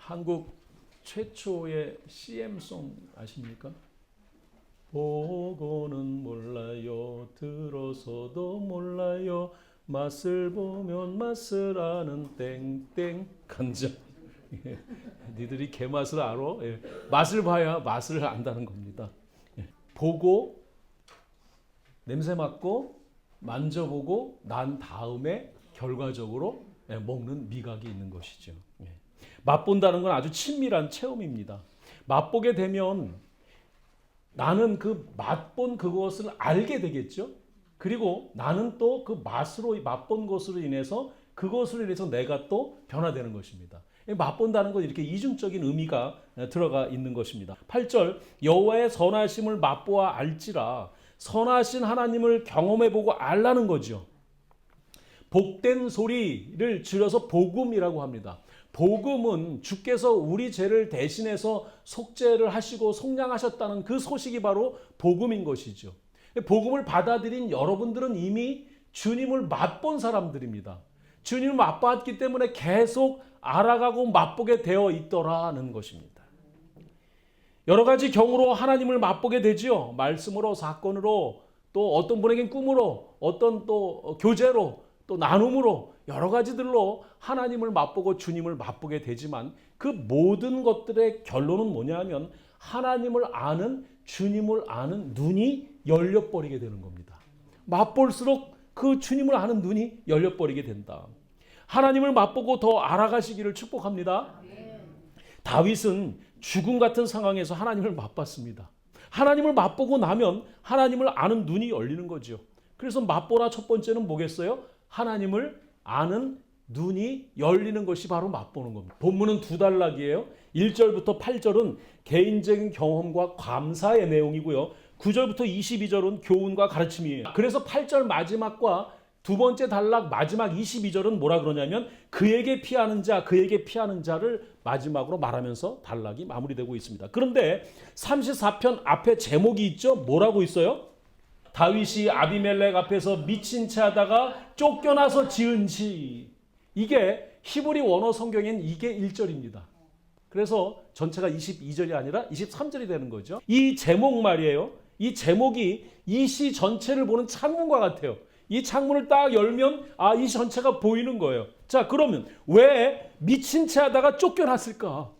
한국 최초의 CM송 아십니까? 보고는 몰라요, 들어서도 몰라요, 맛을 보면 맛을 아는 땡땡 간장. 예, 니들이 개맛을 알아? 예, 맛을 봐야 맛을 안다는 겁니다. 예, 보고 냄새 맡고 만져보고 난 다음에 결과적으로 먹는 미각이 있는 것이죠. 예. 맛본다는 건 아주 친밀한 체험입니다. 맛보게 되면 나는 그 맛본 그것을 알게 되겠죠. 그리고 나는 또 그 맛으로 맛본 것으로 인해서 그것으로 인해서 내가 또 변화되는 것입니다. 맛본다는 건 이렇게 이중적인 의미가 들어가 있는 것입니다. 8절 여호와의 선하심을 맛보아 알지라. 선하신 하나님을 경험해보고 알라는 거죠. 복된 소리를 줄여서 복음이라고 합니다. 복음은 주께서 우리 죄를 대신해서 속죄를 하시고 속량하셨다는 그 소식이 바로 복음인 것이죠. 복음을 받아들인 여러분들은 이미 주님을 맛본 사람들입니다. 주님을 맛봤기 때문에 계속 알아가고 맛보게 되어 있더라는 것입니다. 여러 가지 경우로 하나님을 맛보게 되지요. 말씀으로, 사건으로, 또 어떤 분에겐 꿈으로, 어떤 또 교제로, 또 나눔으로 여러 가지들로 하나님을 맛보고 주님을 맛보게 되지만 그 모든 것들의 결론은 뭐냐 하면 하나님을 아는, 주님을 아는 눈이 열려버리게 되는 겁니다. 맛볼수록 그 주님을 아는 눈이 열려버리게 된다. 하나님을 맛보고 더 알아가시기를 축복합니다. 다윗은 죽음 같은 상황에서 하나님을 맛봤습니다. 하나님을 맛보고 나면 하나님을 아는 눈이 열리는 거죠. 그래서 맛보라 첫 번째는 뭐겠어요? 하나님을 아는 눈이 열리는 것이 바로 맛보는 겁니다. 본문은 두 단락이에요. 1절부터 8절은 개인적인 경험과 감사의 내용이고요. 9절부터 22절은 교훈과 가르침이에요. 그래서 8절 마지막과 두 번째 단락 마지막 22절은 뭐라 그러냐면 그에게 피하는 자, 그에게 피하는 자를 마지막으로 말하면서 단락이 마무리되고 있습니다. 그런데 34편 앞에 제목이 있죠? 뭐라고 있어요? 다윗이 아비멜렉 앞에서 미친 채 하다가 쫓겨나서 지은 시. 이게 히브리 원어 성경엔 이게 1절입니다. 그래서 전체가 22절이 아니라 23절이 되는 거죠. 이 제목 말이에요. 이 제목이 이 시 전체를 보는 창문과 같아요. 이 창문을 딱 열면 이 시 전체가 보이는 거예요. 자, 그러면 왜 미친 채 하다가 쫓겨났을까?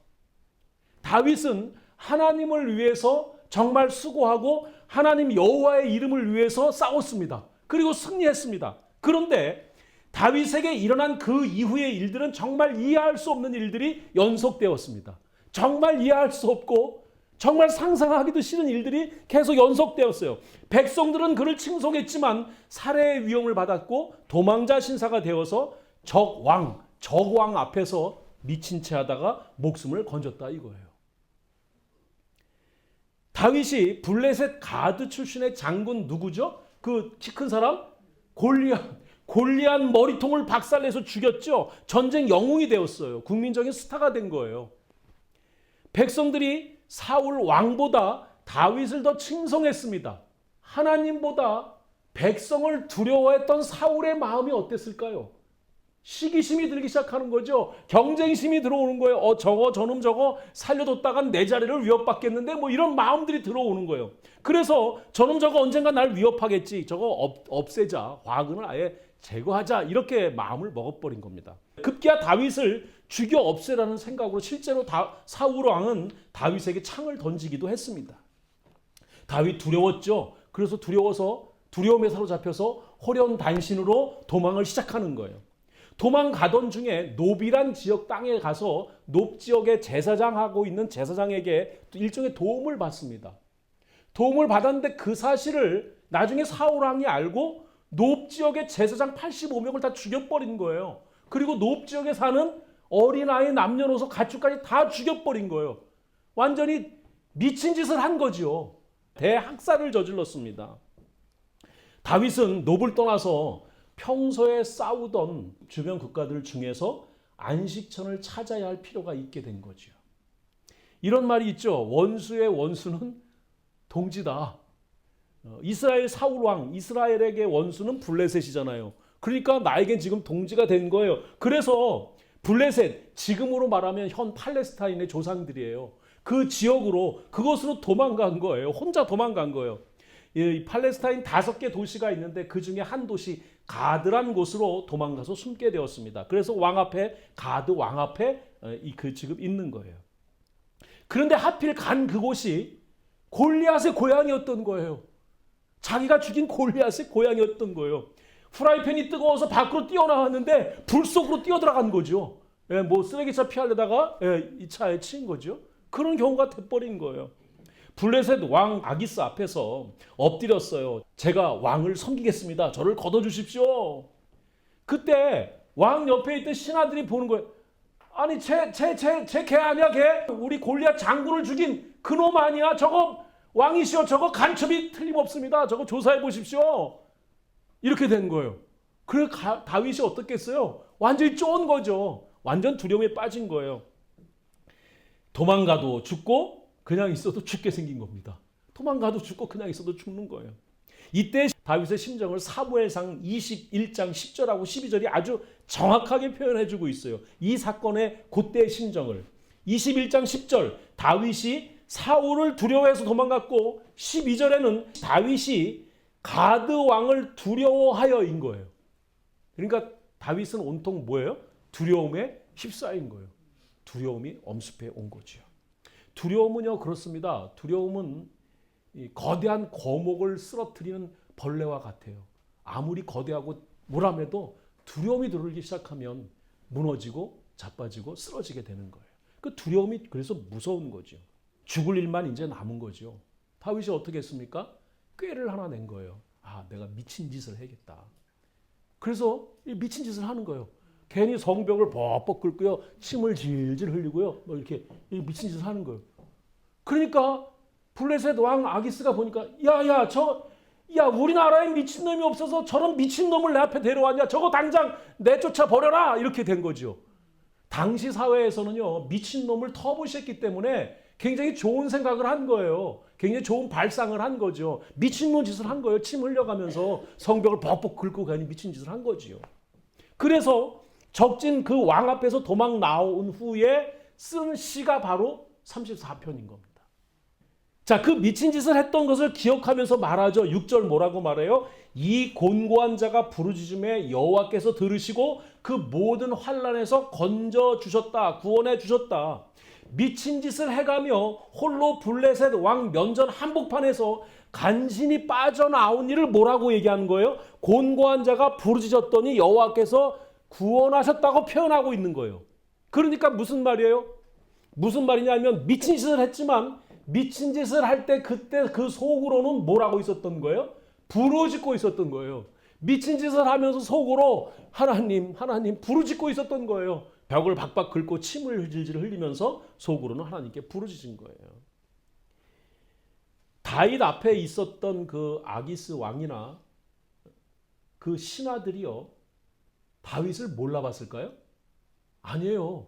다윗은 하나님을 위해서 정말 수고하고 하나님 여호와의 이름을 위해서 싸웠습니다. 그리고 승리했습니다. 그런데 다윗에게 일어난 그 이후의 일들은 정말 이해할 수 없는 일들이 연속되었습니다. 정말 이해할 수 없고 정말 상상하기도 싫은 일들이 계속 연속되었어요. 백성들은 그를 칭송했지만 살해의 위험을 받았고 도망자 신사가 되어서 적왕 앞에서 미친 채 하다가 목숨을 건졌다 이거예요. 다윗이 블레셋 가드 출신의 장군 누구죠? 그 키 큰 사람? 골리앗 머리통을 박살내서 죽였죠. 전쟁 영웅이 되었어요. 국민적인 스타가 된 거예요. 백성들이 사울 왕보다 다윗을 더 칭송했습니다. 하나님보다 백성을 두려워했던 사울의 마음이 어땠을까요? 시기심이 들기 시작하는 거죠. 경쟁심이 들어오는 거예요. 저놈 저거 살려뒀다간 내 자리를 위협받겠는데 뭐 이런 마음들이 들어오는 거예요. 그래서 저놈 저거 언젠가 날 위협하겠지. 저거 없애자. 화근을 아예 제거하자. 이렇게 마음을 먹어버린 겁니다. 급기야 다윗을 죽여 없애라는 생각으로 실제로 사울 왕은 다윗에게 창을 던지기도 했습니다. 다윗 두려웠죠. 그래서 두려움에 사로잡혀서 호련단신으로 도망을 시작하는 거예요. 도망가던 중에 노비란 지역 땅에 가서 높 지역의 제사장하고 있는 제사장에게 일종의 도움을 받습니다. 도움을 받았는데 그 사실을 나중에 사울 왕이 알고 높 지역의 제사장 85명을 다 죽여버린 거예요. 그리고 높 지역에 사는 어린아이, 남녀노소, 가축까지 다 죽여버린 거예요. 완전히 미친 짓을 한 거죠. 대학살을 저질렀습니다. 다윗은 높을 떠나서 평소에 싸우던 주변 국가들 중에서 안식처를 찾아야 할 필요가 있게 된 거죠. 이런 말이 있죠. 원수의 원수는 동지다. 이스라엘 사울 왕, 이스라엘에게 원수는 블레셋이잖아요. 그러니까 나에겐 지금 동지가 된 거예요. 그래서 블레셋, 지금으로 말하면 현 팔레스타인의 조상들이에요. 그 지역으로, 그것으로 도망간 거예요. 혼자 도망간 거예요. 이 팔레스타인 5개 도시가 있는데 그 중에 한 도시 가드란 곳으로 도망가서 숨게 되었습니다. 그래서 왕 앞에, 가드 왕 앞에 지금 있는 거예요. 그런데 하필 간 그곳이 골리앗의 고향이었던 거예요. 자기가 죽인 골리앗의 고향이었던 거예요. 프라이팬이 뜨거워서 밖으로 뛰어나왔는데 불 속으로 뛰어들어간 거죠. 뭐 쓰레기차 피하려다가 이 차에 치인 거죠. 그런 경우가 돼버린 거예요. 블레셋 왕 아기스 앞에서 엎드렸어요. 제가 왕을 섬기겠습니다. 저를 걷어주십시오. 그때 왕 옆에 있던 신하들이 보는 거예요. 아니 쟤 걔 아니야 걔? 우리 골리앗 장군을 죽인 그놈 아니야? 저거 왕이시여, 저거 간첩이 틀림없습니다. 저거 조사해 보십시오. 이렇게 된 거예요. 그래 다윗이 어떻겠어요? 완전히 쫀 거죠. 완전 두려움에 빠진 거예요. 도망가도 죽고 그냥 있어도 죽게 생긴 겁니다. 도망가도 죽고 그냥 있어도 죽는 거예요. 이때 다윗의 심정을 사무엘상 21장 10절하고 12절이 아주 정확하게 표현해주고 있어요. 이 사건의 그때의 심정을. 21장 10절, 다윗이 사울을 두려워해서 도망갔고, 12절에는 다윗이 가드 왕을 두려워하여인 거예요. 그러니까 다윗은 온통 뭐예요? 두려움에 휩싸인 거예요. 두려움이 엄습해 온 거죠. 두려움은요, 그렇습니다. 두려움은 이 거대한 거목을 쓰러뜨리는 벌레와 같아요. 아무리 거대하고 모람해도 두려움이 들어오기 시작하면 무너지고 자빠지고 쓰러지게 되는 거예요. 그 두려움이 그래서 무서운 거죠. 죽을 일만 이제 남은 거죠. 다윗이 어떻게 했습니까? 꾀를 하나 낸 거예요. 아, 내가 미친 짓을 해야겠다. 그래서 미친 짓을 하는 거예요. 괜히 성벽을 벅벅 긁고요, 침을 질질 흘리고요, 뭐 이렇게 미친 짓을 하는 거예요. 그러니까 블레셋 왕 아기스가 보니까 야 우리나라에 미친놈이 없어서 저런 미친놈을 내 앞에 데려왔냐? 저거 당장 내쫓아 버려라! 이렇게 된 거죠. 당시 사회에서는요, 미친놈을 터부셨기 때문에 굉장히 좋은 생각을 한 거예요. 굉장히 좋은 발상을 한 거죠. 미친놈 짓을 한 거예요. 침 흘려가면서 성벽을 벅벅 긁고 가니 미친 짓을 한 거지요. 그래서 적진 그 왕 앞에서 도망 나온 후에 쓴 시가 바로 34편인 겁니다. 자, 그 미친 짓을 했던 것을 기억하면서 말하죠. 6절 뭐라고 말해요? 이 곤고한 자가 부르짖음에 여호와께서 들으시고 그 모든 환난에서 건져 주셨다. 구원해 주셨다. 미친 짓을 해가며 홀로 블레셋 왕 면전 한복판에서 간신히 빠져나온 일을 뭐라고 얘기하는 거예요? 곤고한 자가 부르짖었더니 여호와께서 구원하셨다고 표현하고 있는 거예요. 그러니까 무슨 말이에요? 무슨 말이냐면 미친 짓을 했지만 미친 짓을 할 때 그때 그 속으로는 뭐라고 있었던 거예요? 부르짖고 있었던 거예요. 미친 짓을 하면서 속으로 하나님 부르짖고 있었던 거예요. 벽을 박박 긁고 침을 질질 흘리면서 속으로는 하나님께 부르짖은 거예요. 다윗 앞에 있었던 그 아기스 왕이나 그 신하들이요, 다윗을 몰라봤을까요? 아니에요.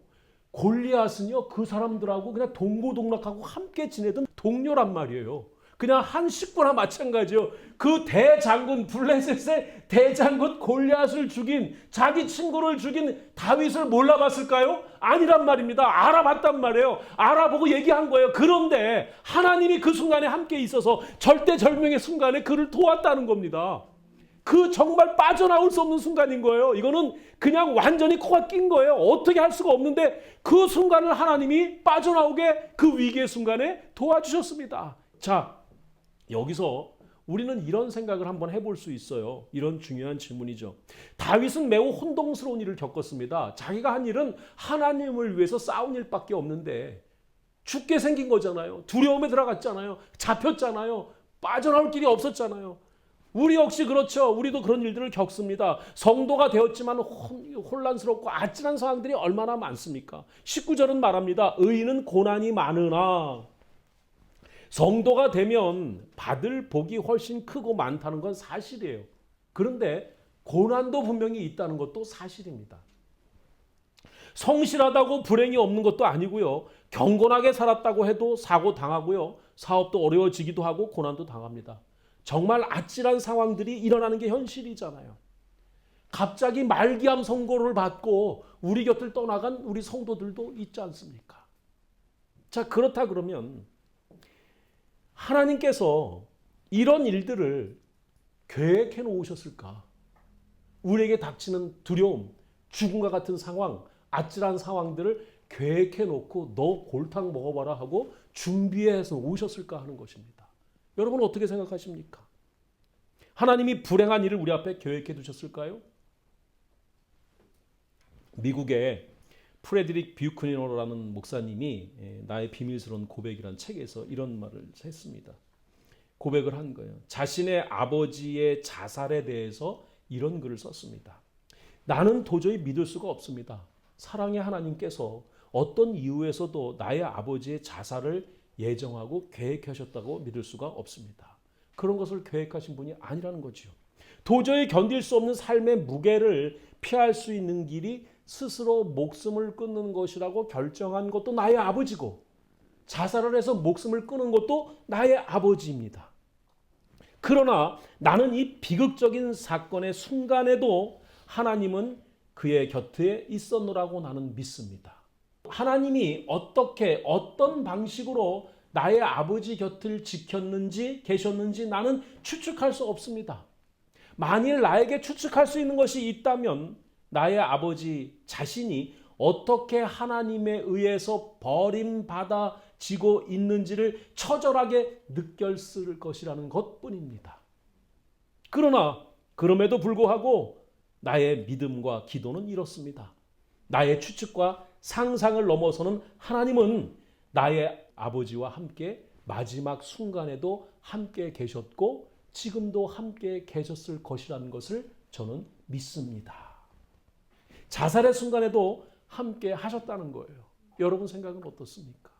골리앗은요, 그 사람들하고 그냥 동고동락하고 함께 지내던 동료란 말이에요. 그냥 한 식구나 마찬가지예요. 그 대장군, 블레셋의 대장군 골리앗을 죽인, 자기 친구를 죽인 다윗을 몰라봤을까요? 아니란 말입니다. 알아봤단 말이에요. 알아보고 얘기한 거예요. 그런데 하나님이 그 순간에 함께 있어서 절대절명의 순간에 그를 도왔다는 겁니다. 그 정말 빠져나올 수 없는 순간인 거예요. 이거는 그냥 완전히 코가 낀 거예요. 어떻게 할 수가 없는데 그 순간을 하나님이 빠져나오게 그 위기의 순간에 도와주셨습니다. 자, 여기서 우리는 이런 생각을 한번 해볼 수 있어요. 이런 중요한 질문이죠. 다윗은 매우 혼동스러운 일을 겪었습니다. 자기가 한 일은 하나님을 위해서 싸운 일밖에 없는데 죽게 생긴 거잖아요. 두려움에 들어갔잖아요. 잡혔잖아요. 빠져나올 길이 없었잖아요. 우리 역시 그렇죠. 우리도 그런 일들을 겪습니다. 성도가 되었지만 혼란스럽고 아찔한 상황들이 얼마나 많습니까? 19절은 말합니다. 의인은 고난이 많으나, 성도가 되면 받을 복이 훨씬 크고 많다는 건 사실이에요. 그런데 고난도 분명히 있다는 것도 사실입니다. 성실하다고 불행이 없는 것도 아니고요. 경건하게 살았다고 해도 사고 당하고요. 사업도 어려워지기도 하고 고난도 당합니다. 정말 아찔한 상황들이 일어나는 게 현실이잖아요. 갑자기 말기암 선고를 받고 우리 곁을 떠나간 우리 성도들도 있지 않습니까? 자, 그렇다 그러면 하나님께서 이런 일들을 계획해 놓으셨을까? 우리에게 닥치는 두려움, 죽음과 같은 상황, 아찔한 상황들을 계획해 놓고 너 골탕 먹어봐라 하고 준비해서 오셨을까 하는 것입니다. 여러분 어떻게 생각하십니까? 하나님이 불행한 일을 우리 앞에 계획해 두셨을까요? 미국의 프레드릭 뷰크니너라는 목사님이 나의 비밀스러운 고백이라는 책에서 이런 말을 했습니다. 고백을 한 거예요. 자신의 아버지의 자살에 대해서 이런 글을 썼습니다. 나는 도저히 믿을 수가 없습니다. 사랑의 하나님께서 어떤 이유에서도 나의 아버지의 자살을 예정하고 계획하셨다고 믿을 수가 없습니다. 그런 것을 계획하신 분이 아니라는 거죠. 도저히 견딜 수 없는 삶의 무게를 피할 수 있는 길이 스스로 목숨을 끊는 것이라고 결정한 것도 나의 아버지고, 자살을 해서 목숨을 끊은 것도 나의 아버지입니다. 그러나 나는 이 비극적인 사건의 순간에도 하나님은 그의 곁에 있었노라고 나는 믿습니다. 하나님이 어떻게 어떤 방식으로 나의 아버지 곁을 지켰는지 계셨는지 나는 추측할 수 없습니다. 만일 나에게 추측할 수 있는 것이 있다면 나의 아버지 자신이 어떻게 하나님에 의해서 버림받아지고 있는지를 처절하게 느꼈을 것이라는 것뿐입니다. 그러나 그럼에도 불구하고 나의 믿음과 기도는 이렇습니다. 나의 추측과 상상을 넘어서는 하나님은 나의 아버지와 함께 마지막 순간에도 함께 계셨고 지금도 함께 계셨을 것이라는 것을 저는 믿습니다. 자살의 순간에도 함께 하셨다는 거예요. 여러분 생각은 어떻습니까?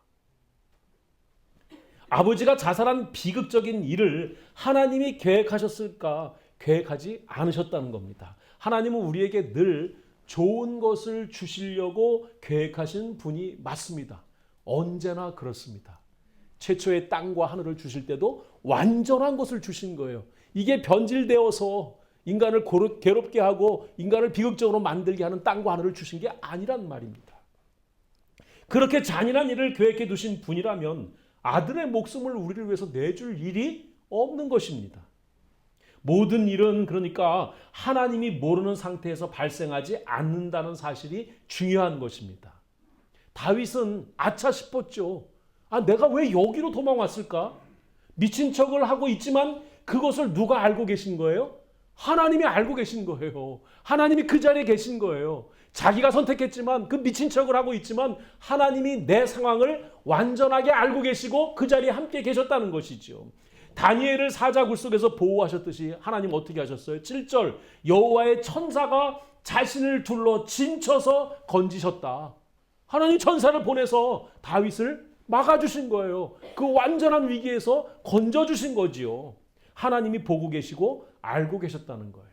아버지가 자살한 비극적인 일을 하나님이 계획하셨을까? 계획하지 않으셨다는 겁니다. 하나님은 우리에게 늘 좋은 것을 주시려고 계획하신 분이 맞습니다. 언제나 그렇습니다. 최초의 땅과 하늘을 주실 때도 완전한 것을 주신 거예요. 이게 변질되어서 인간을 괴롭게 하고 인간을 비극적으로 만들게 하는 땅과 하늘을 주신 게 아니란 말입니다. 그렇게 잔인한 일을 계획해 두신 분이라면 아들의 목숨을 우리를 위해서 내줄 일이 없는 것입니다. 모든 일은 그러니까 하나님이 모르는 상태에서 발생하지 않는다는 사실이 중요한 것입니다. 다윗은 아차 싶었죠. 내가 왜 여기로 도망왔을까? 미친 척을 하고 있지만 그것을 누가 알고 계신 거예요? 하나님이 알고 계신 거예요. 하나님이 그 자리에 계신 거예요. 자기가 선택했지만 그 미친 척을 하고 있지만 하나님이 내 상황을 완전하게 알고 계시고 그 자리에 함께 계셨다는 것이죠. 다니엘을 사자굴 속에서 보호하셨듯이 하나님 어떻게 하셨어요? 7절 여호와의 천사가 자신을 둘러 진쳐서 건지셨다. 하나님 천사를 보내서 다윗을 막아주신 거예요. 그 완전한 위기에서 건져주신 거지요. 하나님이 보고 계시고 알고 계셨다는 거예요.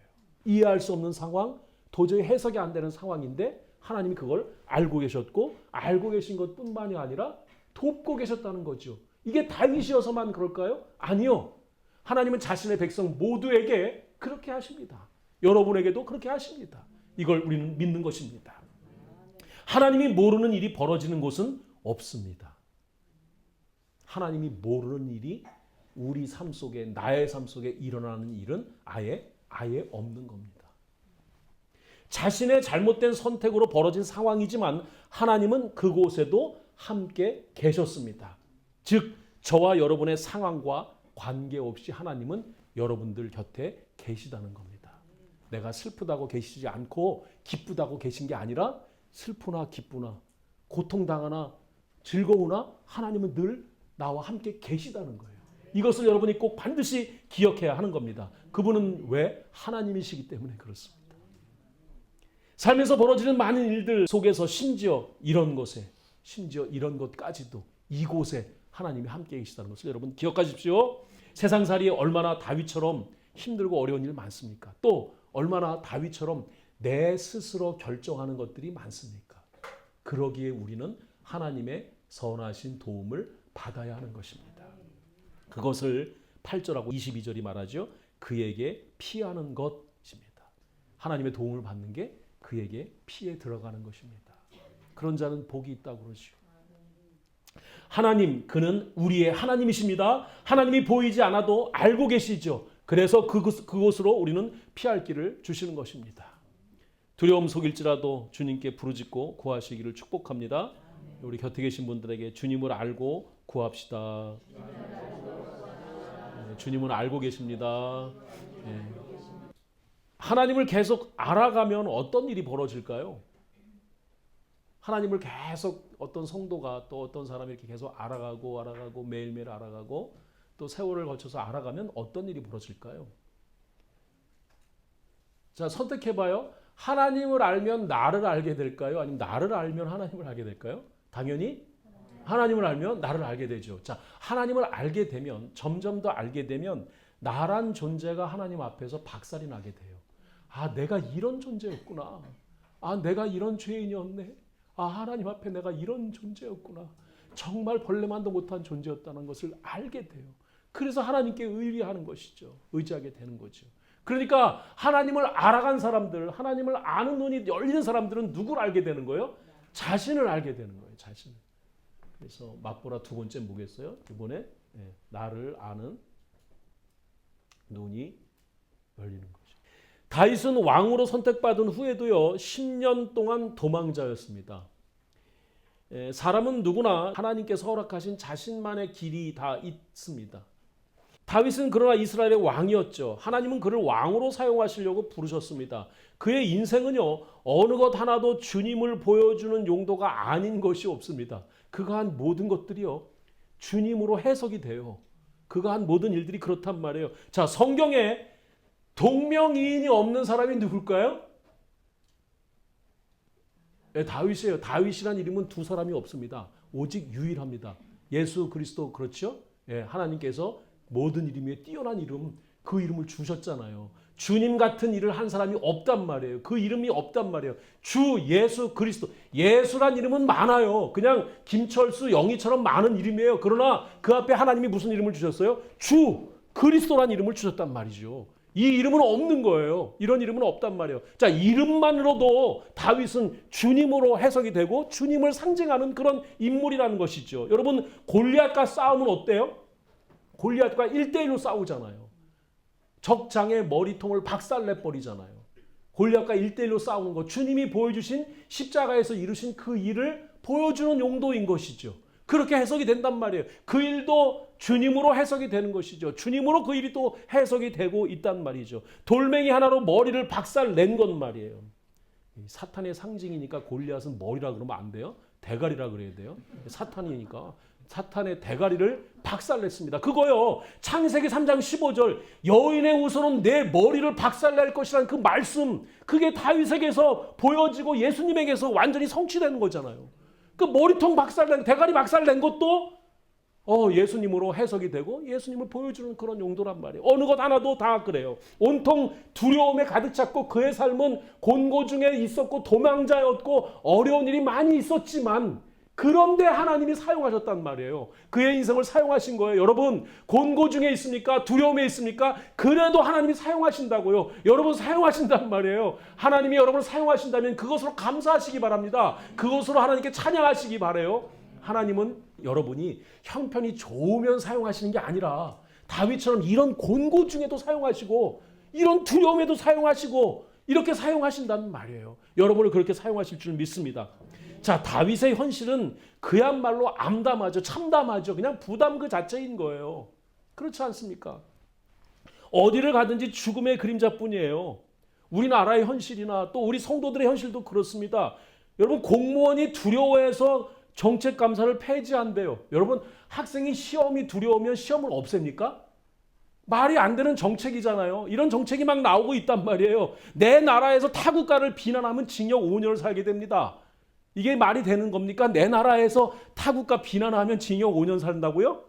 이해할 수 없는 상황, 도저히 해석이 안 되는 상황인데 하나님이 그걸 알고 계셨고 알고 계신 것뿐만이 아니라 돕고 계셨다는 거죠. 이게 다윗이어서만 그럴까요? 아니요. 하나님은 자신의 백성 모두에게 그렇게 하십니다. 여러분에게도 그렇게 하십니다. 이걸 우리는 믿는 것입니다. 하나님이 모르는 일이 벌어지는 곳은 없습니다. 하나님이 모르는 일이 우리 삶 속에, 나의 삶 속에 일어나는 일은 아예 없는 겁니다. 자신의 잘못된 선택으로 벌어진 상황이지만 하나님은 그곳에도 함께 계셨습니다. 즉 저와 여러분의 상황과 관계없이 하나님은 여러분들 곁에 계시다는 겁니다. 내가 슬프다고 계시지 않고 기쁘다고 계신 게 아니라 슬프나 기쁘나 고통당하나 즐거우나 하나님은 늘 나와 함께 계시다는 거예요. 이것을 여러분이 꼭 반드시 기억해야 하는 겁니다. 그분은 왜? 하나님이시기 때문에 그렇습니다. 삶에서 벌어지는 많은 일들 속에서 심지어 이런 것까지도 이곳에 하나님이 함께 계시다는 것을 여러분 기억하십시오. 세상살이에 얼마나 다윗처럼 힘들고 어려운 일 많습니까? 또 얼마나 다윗처럼 내 스스로 결정하는 것들이 많습니까? 그러기에 우리는 하나님의 선하신 도움을 받아야 하는 것입니다. 그것을 8절하고 22절이 말하죠. 그에게 피하는 것입니다. 하나님의 도움을 받는 게 그에게 피에 들어가는 것입니다. 그런 자는 복이 있다고 그러죠. 하나님, 그는 우리의 하나님이십니다. 하나님이 보이지 않아도 알고 계시죠. 그래서 그곳으로 우리는 피할 길을 주시는 것입니다. 두려움 속일지라도 주님께 부르짖고 구하시기를 축복합니다. 우리 곁에 계신 분들에게 주님을 알고 구합시다. 주님은 알고 계십니다. 하나님을 계속 알아가면 어떤 일이 벌어질까요? 하나님을 계속 어떤 성도가 또 어떤 사람이 이렇게 계속 알아가고 매일매일 알아가고 또 세월을 거쳐서 알아가면 어떤 일이 벌어질까요? 자, 선택해봐요. 하나님을 알면 나를 알게 될까요? 아니면 나를 알면 하나님을 알게 될까요? 당연히 하나님을 알면 나를 알게 되죠. 자, 하나님을 알게 되면 점점 더 알게 되면 나란 존재가 하나님 앞에서 박살이 나게 돼요. 아, 내가 이런 존재였구나. 아, 내가 이런 죄인이었네. 아, 하나님 앞에 내가 이런 존재였구나. 정말 벌레만도 못한 존재였다는 것을 알게 돼요. 그래서 하나님께 의뢰하는 것이죠. 의지하게 되는 거죠. 그러니까 하나님을 알아간 사람들, 하나님을 아는 눈이 열리는 사람들은 누구를 알게 되는 거예요? 자신을 알게 되는 거예요. 자신을. 그래서 맛보라 두 번째 뭐겠어요? 이번에 나를 아는 눈이 열리는 거죠. 다윗은 왕으로 선택받은 후에도요 10년 동안 도망자였습니다. 사람은 누구나 하나님께서 허락하신 자신만의 길이 다 있습니다. 다윗은 그러나 이스라엘의 왕이었죠. 하나님은 그를 왕으로 사용하시려고 부르셨습니다. 그의 인생은요 어느 것 하나도 주님을 보여주는 용도가 아닌 것이 없습니다. 그가 한 모든 것들이요 주님으로 해석이 돼요. 그가 한 모든 일들이 그렇단 말이에요. 자, 성경에 동명이인이 없는 사람이 누굴까요? 다윗이에요. 다윗이란 이름은 두 사람이 없습니다. 오직 유일합니다. 예수 그리스도. 그렇죠? 하나님께서 모든 이름 위에 뛰어난 이름, 그 이름을 주셨잖아요. 주님 같은 일을 한 사람이 없단 말이에요. 그 이름이 없단 말이에요. 주 예수 그리스도. 예수란 이름은 많아요. 그냥 김철수, 영희처럼 많은 이름이에요. 그러나 그 앞에 하나님이 무슨 이름을 주셨어요? 주 그리스도란 이름을 주셨단 말이죠. 이 이름은 없는 거예요. 이런 이름은 없단 말이에요. 자, 이름만으로도 다윗은 주님으로 해석이 되고 주님을 상징하는 그런 인물이라는 것이죠. 여러분, 골리앗과 싸우면 어때요? 골리앗과 1대1로 싸우잖아요. 적장의 머리통을 박살내버리잖아요. 골리앗과 1대1로 싸우는 거, 주님이 보여주신 십자가에서 이루신 그 일을 보여주는 용도인 것이죠. 그렇게 해석이 된단 말이에요. 그 일도 주님으로 해석이 되는 것이죠. 주님으로 그 일이 또 해석이 되고 있단 말이죠. 돌멩이 하나로 머리를 박살낸 것 말이에요. 사탄의 상징이니까 골리앗은 머리라 그러면 안 돼요. 대가리라 그래야 돼요. 사탄이니까. 사탄의 대가리를 박살냈습니다. 그거요. 창세기 3장 15절 여인의 우선은 내 머리를 박살낼 것이라는 그 말씀, 그게 다윗에게서 보여지고 예수님에게서 완전히 성취되는 거잖아요. 그 머리통 박살낸, 대가리 박살낸 것도 예수님으로 해석이 되고 예수님을 보여주는 그런 용도란 말이에요. 어느 것 하나도 다 그래요. 온통 두려움에 가득 찼고 그의 삶은 곤고 중에 있었고 도망자였고 어려운 일이 많이 있었지만 그런데 하나님이 사용하셨단 말이에요. 그의 인생을 사용하신 거예요. 여러분, 곤고 중에 있습니까? 두려움에 있습니까? 그래도 하나님이 사용하신다고요. 여러분 사용하신단 말이에요. 하나님이 여러분을 사용하신다면 그것으로 감사하시기 바랍니다. 그것으로 하나님께 찬양하시기 바라요. 하나님은 여러분이 형편이 좋으면 사용하시는 게 아니라 다윗처럼 이런 곤고 중에도 사용하시고 이런 두려움에도 사용하시고 이렇게 사용하신다는 말이에요. 여러분을 그렇게 사용하실 줄 믿습니다. 자, 다윗의 현실은 그야말로 암담하죠. 참담하죠. 그냥 부담 그 자체인 거예요. 그렇지 않습니까? 어디를 가든지 죽음의 그림자뿐이에요. 우리나라의 현실이나 또 우리 성도들의 현실도 그렇습니다. 여러분, 공무원이 두려워해서 정책 감사를 폐지한대요. 여러분, 학생이 시험이 두려우면 시험을 없앱니까? 말이 안 되는 정책이잖아요. 이런 정책이 막 나오고 있단 말이에요. 내 나라에서 타국가를 비난하면 징역 5년을 살게 됩니다. 이게 말이 되는 겁니까? 내 나라에서 타국가 비난하면 징역 5년 산다고요?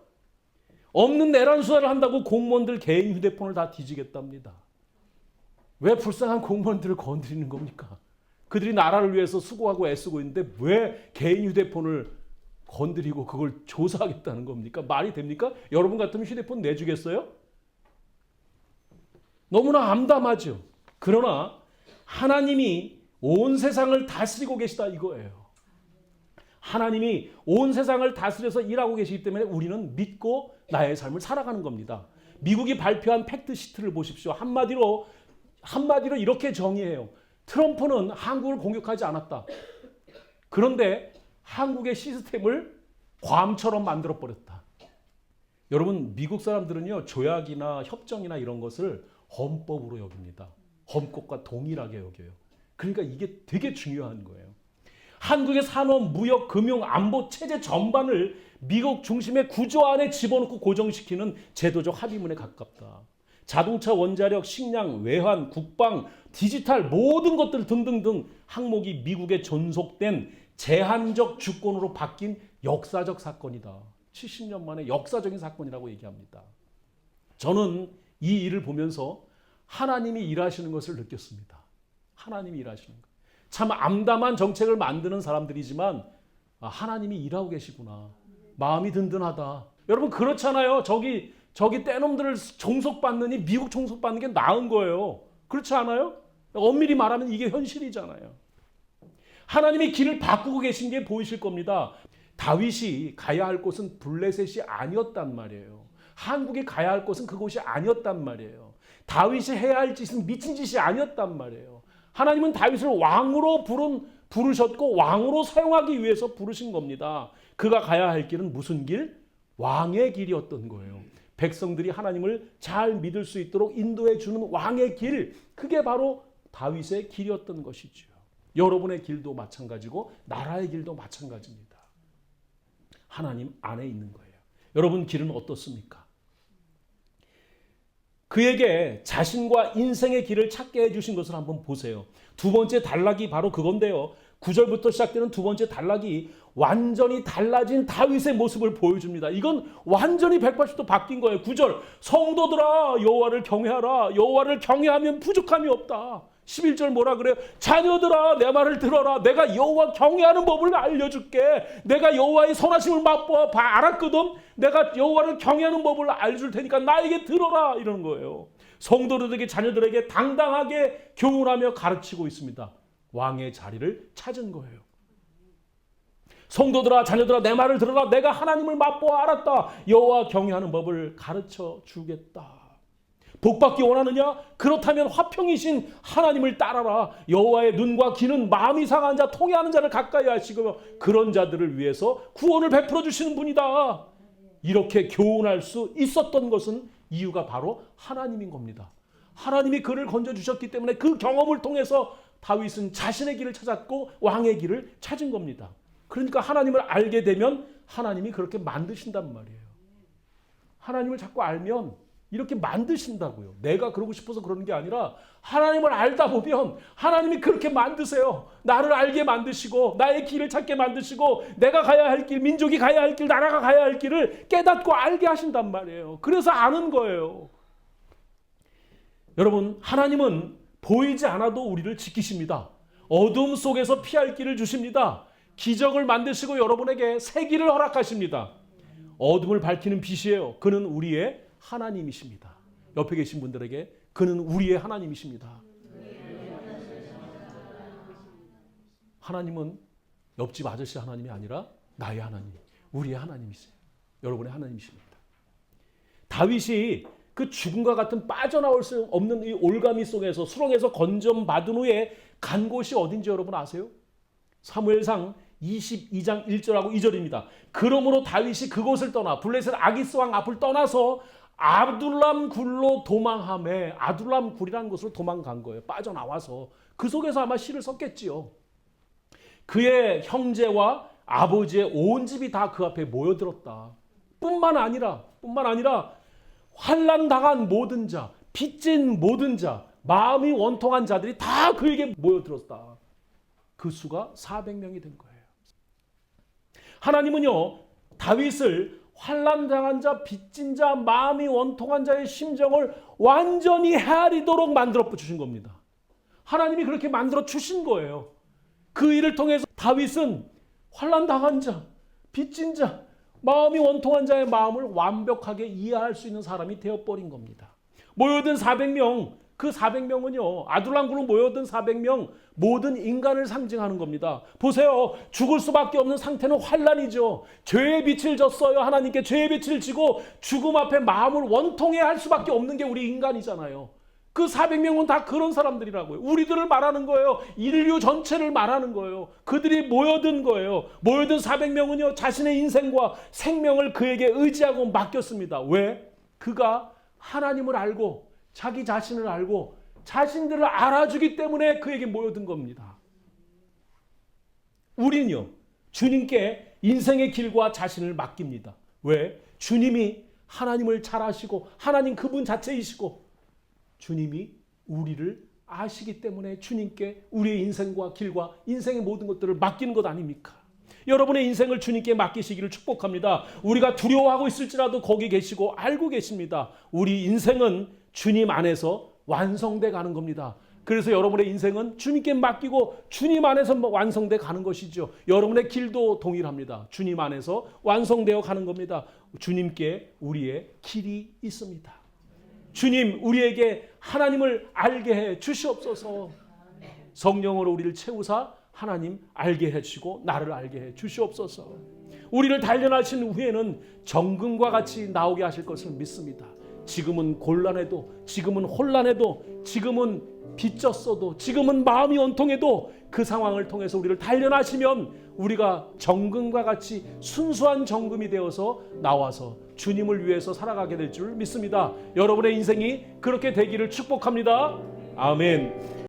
없는 내란 수사를 한다고 공무원들 개인 휴대폰을 다 뒤지겠답니다. 왜 불쌍한 공무원들을 건드리는 겁니까? 그들이 나라를 위해서 수고하고 애쓰고 있는데 왜 개인 휴대폰을 건드리고 그걸 조사하겠다는 겁니까? 말이 됩니까? 여러분 같으면 휴대폰 내주겠어요? 너무나 암담하죠. 그러나 하나님이 온 세상을 다스리고 계시다 이거예요. 하나님이 온 세상을 다스려서 일하고 계시기 때문에 우리는 믿고 나의 삶을 살아가는 겁니다. 미국이 발표한 팩트시트를 보십시오. 한마디로 이렇게 정의해요. 트럼프는 한국을 공격하지 않았다. 그런데 한국의 시스템을 괌처럼 만들어버렸다. 여러분, 미국 사람들은요, 조약이나 협정이나 이런 것을 헌법으로 여깁니다. 헌법과 동일하게 여겨요. 그러니까 이게 되게 중요한 거예요. 한국의 산업, 무역, 금융, 안보 체제 전반을 미국 중심의 구조 안에 집어넣고 고정시키는 제도적 합의문에 가깝다. 자동차, 원자력, 식량, 외환, 국방, 디지털 모든 것들 등등등 항목이 미국에 존속된 제한적 주권으로 바뀐 역사적 사건이다. 70년 만에 역사적인 사건이라고 얘기합니다. 저는 이 일을 보면서 하나님이 일하시는 것을 느꼈습니다. 하나님이 일하시는 것. 참 암담한 정책을 만드는 사람들이지만 하나님이 일하고 계시구나. 마음이 든든하다. 여러분 그렇잖아요. 저기 떼놈들을 종속받느니 미국 종속받는 게 나은 거예요. 그렇지 않아요? 엄밀히 말하면 이게 현실이잖아요. 하나님이 길을 바꾸고 계신 게 보이실 겁니다. 다윗이 가야 할 곳은 블레셋이 아니었단 말이에요. 한국이 가야 할 곳은 그곳이 아니었단 말이에요. 다윗이 해야 할 짓은 미친 짓이 아니었단 말이에요. 하나님은 다윗을 왕으로 부르셨고 왕으로 사용하기 위해서 부르신 겁니다. 그가 가야 할 길은 무슨 길? 왕의 길이었던 거예요. 백성들이 하나님을 잘 믿을 수 있도록 인도해 주는 왕의 길, 그게 바로 다윗의 길이었던 것이죠. 여러분의 길도 마찬가지고 나라의 길도 마찬가지입니다. 하나님 안에 있는 거예요. 여러분 길은 어떻습니까? 그에게 자신과 인생의 길을 찾게 해주신 것을 한번 보세요. 두 번째 단락이 바로 그건데요. 9절부터 시작되는 두 번째 단락이 완전히 달라진 다윗의 모습을 보여줍니다. 이건 완전히 180도 바뀐 거예요. 9절 성도들아 여호와를 경외하라. 여호와를 경외하면 부족함이 없다. 11절 뭐라 그래요? 자녀들아 내 말을 들어라. 내가 여호와 경외하는 법을 알려줄게. 내가 여호와의 선하심을 맛보아 알았거든. 내가 여호와를 경외하는 법을 알려줄 테니까 나에게 들어라. 이러는 거예요. 성도들에게 자녀들에게 당당하게 교훈하며 가르치고 있습니다. 왕의 자리를 찾은 거예요. 성도들아 자녀들아 내 말을 들어라. 내가 하나님을 맛보아 알았다. 여호와 경외하는 법을 가르쳐 주겠다. 복받기 원하느냐? 그렇다면 화평이신 하나님을 따라라. 여호와의 눈과 귀는 마음이 상한 자, 통회하는 자를 가까이 하시고 그런 자들을 위해서 구원을 베풀어 주시는 분이다. 이렇게 교훈할 수 있었던 것은 이유가 바로 하나님인 겁니다. 하나님이 그를 건져주셨기 때문에 그 경험을 통해서 다윗은 자신의 길을 찾았고 왕의 길을 찾은 겁니다. 그러니까 하나님을 알게 되면 하나님이 그렇게 만드신단 말이에요. 하나님을 자꾸 알면 이렇게 만드신다고요. 내가 그러고 싶어서 그러는 게 아니라 하나님을 알다 보면 하나님이 그렇게 만드세요. 나를 알게 만드시고 나의 길을 찾게 만드시고 내가 가야 할 길, 민족이 가야 할 길, 나라가 가야 할 길을 깨닫고 알게 하신단 말이에요. 그래서 아는 거예요. 여러분 하나님은 보이지 않아도 우리를 지키십니다. 어둠 속에서 피할 길을 주십니다. 기적을 만드시고 여러분에게 새 길을 허락하십니다. 어둠을 밝히는 빛이에요. 그는 우리의 하나님이십니다. 옆에 계신 분들에게 그는 우리의 하나님이십니다. 하나님은 옆집 아저씨 하나님이 아니라 나의 하나님, 우리의 하나님이세요. 여러분의 하나님이십니다. 다윗이 그 죽음과 같은 빠져나올 수 없는 이 올가미 속에서 수렁에서 건져받은 후에 간 곳이 어딘지 여러분 아세요? 사무엘상 22장 1절하고 2절입니다. 그러므로 다윗이 그곳을 떠나 블레셋 아기스 왕 앞을 떠나서 아둘람 굴로 도망하매, 아둘람 굴이라는 곳으로 도망간 거예요. 빠져나와서 그 속에서 아마 시를 썼겠지요. 그의 형제와 아버지의 온 집이 다 그 앞에 모여들었다. 뿐만 아니라 환난 당한 모든 자, 빚진 모든 자, 마음이 원통한 자들이 다 그에게 모여들었다. 그 수가 400명이 된 거예요. 하나님은요, 다윗을 환난 당한 자, 빚진 자, 마음이 원통한 자의 심정을 완전히 헤아리도록 만들어 주신 겁니다. 하나님이 그렇게 만들어 주신 거예요. 그 일을 통해서 다윗은 환난 당한 자, 빚진 자, 마음이 원통한 자의 마음을 완벽하게 이해할 수 있는 사람이 되어버린 겁니다. 모여든 400명 그 400명은요. 아둘람굴로 모여든 400명 모든 인간을 상징하는 겁니다. 보세요. 죽을 수밖에 없는 상태는 환난이죠. 죄의 빛을 졌어요. 하나님께 죄의 빛을 지고 죽음 앞에 마음을 원통해야 할 수밖에 없는 게 우리 인간이잖아요. 그 400명은 다 그런 사람들이라고요. 우리들을 말하는 거예요. 인류 전체를 말하는 거예요. 그들이 모여든 거예요. 모여든 400명은요. 자신의 인생과 생명을 그에게 의지하고 맡겼습니다. 왜? 그가 하나님을 알고 자기 자신을 알고 자신들을 알아주기 때문에 그에게 모여든 겁니다. 우리는요. 주님께 인생의 길과 자신을 맡깁니다. 왜? 주님이 하나님을 잘 아시고 하나님 그분 자체이시고 주님이 우리를 아시기 때문에 주님께 우리의 인생과 길과 인생의 모든 것들을 맡기는 것 아닙니까? 여러분의 인생을 주님께 맡기시기를 축복합니다. 우리가 두려워하고 있을지라도 거기 계시고 알고 계십니다. 우리 인생은 주님 안에서 완성돼 가는 겁니다. 그래서 여러분의 인생은 주님께 맡기고 주님 안에서 완성돼 가는 것이죠. 여러분의 길도 동일합니다. 주님 안에서 완성되어 가는 겁니다. 주님께 우리의 길이 있습니다. 주님 우리에게 하나님을 알게 해 주시옵소서. 성령으로 우리를 채우사 하나님 알게 해주시고 나를 알게 해 주시옵소서. 우리를 단련하신 후에는 정금과 같이 나오게 하실 것을 믿습니다. 지금은 곤란해도 지금은 혼란해도 지금은 빚졌어도 지금은 마음이 원통해도 그 상황을 통해서 우리를 단련하시면 우리가 정금과 같이 순수한 정금이 되어서 나와서 주님을 위해서 살아가게 될 줄 믿습니다. 여러분의 인생이 그렇게 되기를 축복합니다. 아멘.